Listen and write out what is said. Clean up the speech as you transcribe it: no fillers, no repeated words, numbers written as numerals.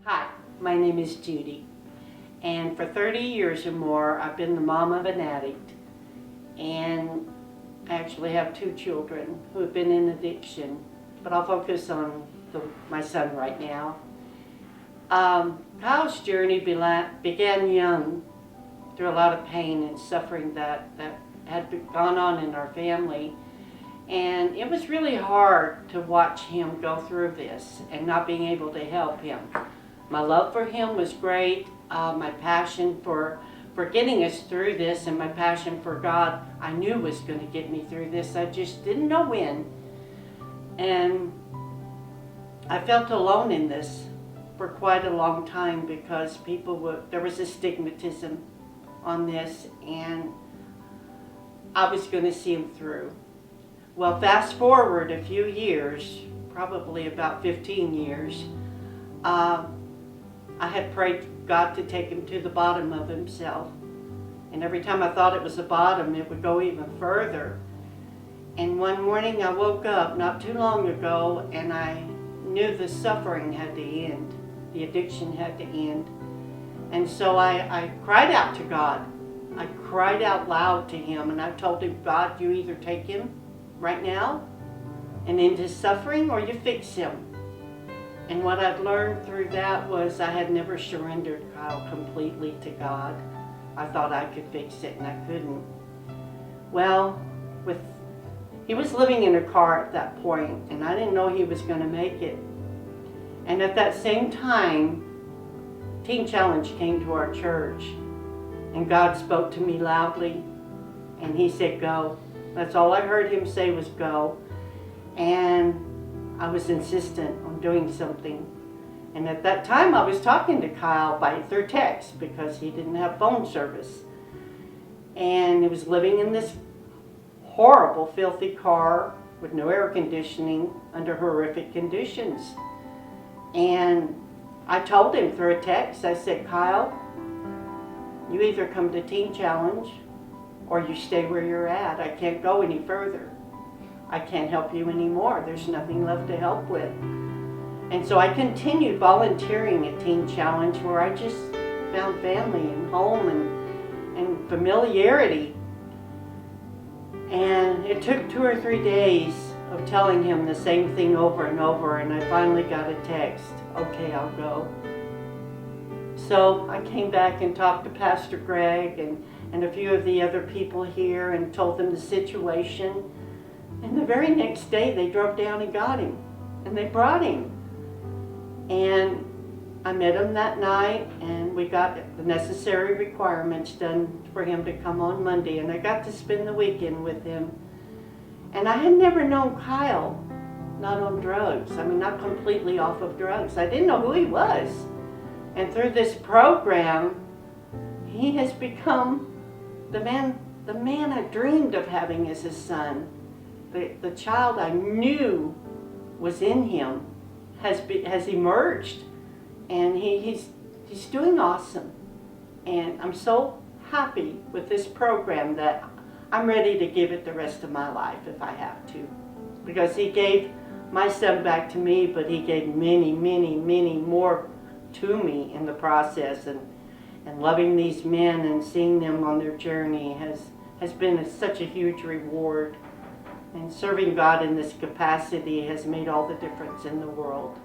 Hi, my name is Judy, and for 30 years or more I've been the mom of an addict, and I actually have 2 children who have been in addiction, but I'll focus on my son right now. Kyle's journey began young through a lot of pain and suffering that had gone on in our family. And it was really hard to watch him go through this and not being able to help him. My love for him was great. My passion for getting us through this and my passion for God, I knew was going to get me through this. I just didn't know when. And I felt alone in this for quite a long time because there was a stigmatism on this, and I was going to see him through. Well, fast forward a few years, probably about 15 years, I had prayed God to take him to the bottom of himself. And every time I thought it was the bottom, it would go even further. And one morning I woke up not too long ago and I knew the suffering had to end. The addiction had to end. And so I cried out to God. I cried out loud to him and I told him, God, you either take him right now and end his suffering, or you fix him. And what I'd learned through that was I had never surrendered Kyle completely to God. I thought I could fix it and I couldn't. Well, he was living in a car at that point and I didn't know he was going to make it. And at that same time, Teen Challenge came to our church and God spoke to me loudly and he said, go. That's all I heard him say was go. And I was insistent on doing something. And at that time I was talking to Kyle through text because he didn't have phone service. And he was living in this horrible, filthy car with no air conditioning under horrific conditions. And I told him through a text, I said, Kyle, you either come to Teen Challenge or you stay where you're at. I can't go any further. I can't help you anymore. There's nothing left to help with. And so I continued volunteering at Teen Challenge, where I just found family and home and familiarity. And it took 2 or 3 days of telling him the same thing over and over, and I finally got a text, okay, I'll go. So I came back and talked to Pastor Greg and a few of the other people here and told them the situation. And the very next day they drove down and got him, and they brought him. And I met him that night and we got the necessary requirements done for him to come on Monday, and I got to spend the weekend with him. And I had never known Kyle not on drugs. I mean, not completely off of drugs. I didn't know who he was. And through this program, he has become the man I dreamed of having as a son. The child I knew was in him has emerged, and he's doing awesome. And I'm so happy with this program that I'm ready to give it the rest of my life if I have to, because he gave my son back to me, but he gave many, many, many more to me in the process. And loving these men and seeing them on their journey has been such a huge reward. And serving God in this capacity has made all the difference in the world.